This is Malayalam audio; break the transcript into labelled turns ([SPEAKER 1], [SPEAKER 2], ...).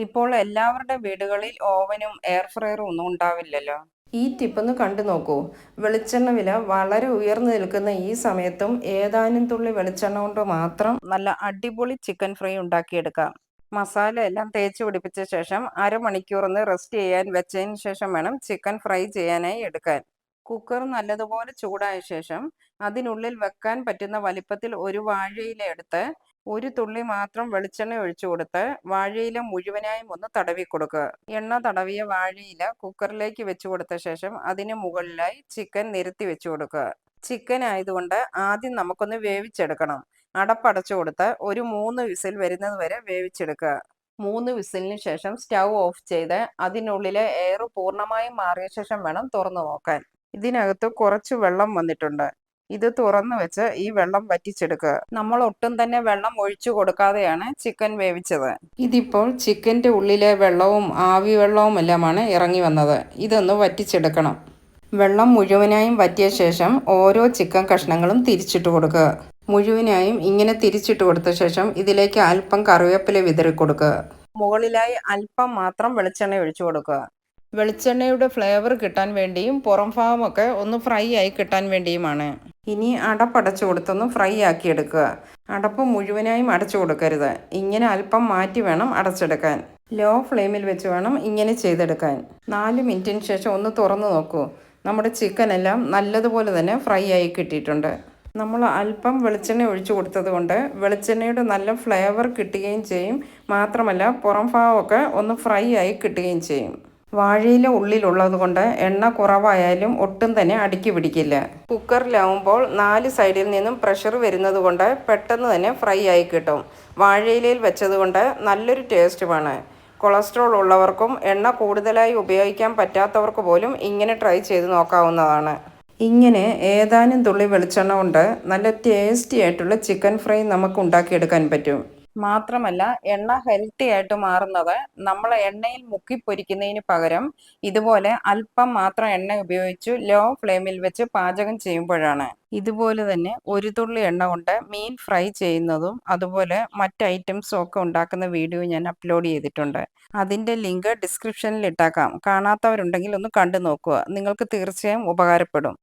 [SPEAKER 1] ഇപ്പോൾ എല്ലാവരുടെ വീടുകളിൽ ഓവനും എയർ ഫ്രയറും ഒന്നും ഉണ്ടാവില്ലല്ലോ.
[SPEAKER 2] ഈ ടിപ്പൊന്ന് കണ്ടു നോക്കൂ. വെളിച്ചെണ്ണ വില വളരെ ഉയർന്നു നിൽക്കുന്ന ഈ സമയത്തും ഏതാനും തുള്ളി വെളിച്ചെണ്ണ കൊണ്ട് മാത്രം
[SPEAKER 1] നല്ല അടിപൊളി ചിക്കൻ ഫ്രൈ ഉണ്ടാക്കിയെടുക്കാം. മസാല എല്ലാം തേച്ച് പിടിപ്പിച്ച ശേഷം അരമണിക്കൂറൊന്ന് റെസ്റ്റ് ചെയ്യാൻ വെച്ചതിന് ശേഷം വേണം ചിക്കൻ ഫ്രൈ ചെയ്യാനായി എടുക്കാൻ. കുക്കർ നല്ലതുപോലെ ചൂടായ ശേഷം അതിനുള്ളിൽ വെക്കാൻ പറ്റുന്ന വലിപ്പത്തിൽ ഒരു വാഴയില എടുത്ത് ഒരു തുള്ളി മാത്രം വെളിച്ചെണ്ണ ഒഴിച്ചു കൊടുത്ത് വാഴയില മുഴുവനായും ഒന്ന് തടവി കൊടുക്കുക. എണ്ണ തടവിയ വാഴയില കുക്കറിലേക്ക് വെച്ചു കൊടുത്ത ശേഷം അതിന് മുകളിലായി ചിക്കൻ നിരത്തി വെച്ചു കൊടുക്കുക. ചിക്കൻ ആയതുകൊണ്ട് ആദ്യം നമുക്കൊന്ന് വേവിച്ചെടുക്കണം. അടപ്പടച്ചു കൊടുത്ത് ഒരു 3 വിസിൽ വരുന്നത് വരെ വേവിച്ചെടുക്കുക. 3 വിസിലിന് ശേഷം സ്റ്റൗ ഓഫ് ചെയ്ത് അതിനുള്ളിലെ എയർ പൂർണ്ണമായും മാറിയ ശേഷം വേണം തുറന്നു നോക്കാൻ. ഇതിനകത്ത് കുറച്ച് വെള്ളം വന്നിട്ടുണ്ട്. ഇത് തുറന്നു വെച്ച് ഈ വെള്ളം വറ്റിച്ചെടുക്കുക. നമ്മൾ ഒട്ടും തന്നെ വെള്ളം ഒഴിച്ചു കൊടുക്കാതെയാണ് ചിക്കൻ വേവിച്ചത്.
[SPEAKER 2] ഇതിപ്പോൾ ചിക്കൻ്റെ ഉള്ളിലെ വെള്ളവും ആവി വെള്ളവും എല്ലാമാണ് ഇറങ്ങി വന്നത്. ഇതൊന്ന് വറ്റിച്ചെടുക്കണം. വെള്ളം മുഴുവനായും വറ്റിയ ശേഷം ഓരോ ചിക്കൻ കഷ്ണങ്ങളും തിരിച്ചിട്ട് കൊടുക്കുക. മുഴുവനായും ഇങ്ങനെ തിരിച്ചിട്ട് കൊടുത്ത ശേഷം ഇതിലേക്ക് അല്പം കറിവേപ്പില വിതറി കൊടുക്കുക.
[SPEAKER 1] മുകളിലായി അല്പം മാത്രം വെളിച്ചെണ്ണ ഒഴിച്ചു കൊടുക്കുക.
[SPEAKER 2] വെളിച്ചെണ്ണയുടെ ഫ്ലേവർ കിട്ടാൻ വേണ്ടിയും പുറം ഭാഗമൊക്കെ ഒന്ന് ഫ്രൈ ആയി കിട്ടാൻ വേണ്ടിയുമാണ്. ഇനി അടപ്പടച്ചു കൊടുത്തൊന്ന് ഫ്രൈ ആക്കി എടുക്കുക. അടപ്പ് മുഴുവനായും അടച്ചു കൊടുക്കരുത്. ഇങ്ങനെ അല്പം മാറ്റി വേണം അടച്ചെടുക്കാൻ. ലോ ഫ്ലെയിമിൽ വെച്ച് വേണം ഇങ്ങനെ ചെയ്തെടുക്കാൻ. 4 മിനിറ്റിന് ശേഷം ഒന്ന് തുറന്നു നോക്കൂ. നമ്മുടെ ചിക്കൻ എല്ലാം നല്ലതുപോലെ തന്നെ ഫ്രൈ ആയി കിട്ടിയിട്ടുണ്ട്. നമ്മൾ അല്പം വെളിച്ചെണ്ണ ഒഴിച്ചു കൊടുത്തത് കൊണ്ട് വെളിച്ചെണ്ണയുടെ നല്ല ഫ്ലേവർ കിട്ടുകയും ചെയ്യും. മാത്രമല്ല പുറം ഭാഗമൊക്കെ ഒന്ന് ഫ്രൈ ആയി കിട്ടുകയും ചെയ്യും. വാഴയില ഉള്ളിലുള്ളത് കൊണ്ട് എണ്ണ കുറവായാലും ഒട്ടും തന്നെ അടുക്കി പിടിക്കില്ല. കുക്കറിലാവുമ്പോൾ 4 സൈഡിൽ നിന്നും പ്രഷർ വരുന്നത് കൊണ്ട് പെട്ടെന്ന് തന്നെ ഫ്രൈ ആയി കിട്ടും. വാഴയിലയിൽ വെച്ചതുകൊണ്ട് നല്ലൊരു ടേസ്റ്റുമാണ്. കൊളസ്ട്രോൾ ഉള്ളവർക്കും എണ്ണ കൂടുതലായി ഉപയോഗിക്കാൻ പറ്റാത്തവർക്ക് പോലും ഇങ്ങനെ ട്രൈ ചെയ്ത് നോക്കാവുന്നതാണ്. ഇങ്ങനെ ഏതാനും തുള്ളി വെളിച്ചെണ്ണ കൊണ്ട് നല്ല ടേസ്റ്റി ആയിട്ടുള്ള ചിക്കൻ ഫ്രൈ നമുക്ക് ഉണ്ടാക്കിയെടുക്കാൻ പറ്റും.
[SPEAKER 1] മാത്രമല്ല എണ്ണ ഹെൽത്തി ആയിട്ട് മാറുന്നത് നമ്മൾ എണ്ണയിൽ മുക്കി പൊരിക്കുന്നതിന് പകരം ഇതുപോലെ അല്പം മാത്രം എണ്ണ ഉപയോഗിച്ച് ലോ ഫ്ലെയിമിൽ വെച്ച് പാചകം ചെയ്യുമ്പോഴാണ്. ഇതുപോലെ തന്നെ ഒരു തുള്ളി എണ്ണ കൊണ്ട് മീൻ ഫ്രൈ ചെയ്യുന്നതും അതുപോലെ മറ്റ് ഐറ്റംസും ഒക്കെ ഉണ്ടാക്കുന്ന വീഡിയോ ഞാൻ അപ്ലോഡ് ചെയ്തിട്ടുണ്ട്. അതിൻ്റെ ലിങ്ക് ഡിസ്ക്രിപ്ഷനിൽ ഇട്ടാക്കാം. കാണാത്തവരുണ്ടെങ്കിൽ ഒന്ന് കണ്ടു നോക്കുക. നിങ്ങൾക്ക് തീർച്ചയായും ഉപകാരപ്പെടും.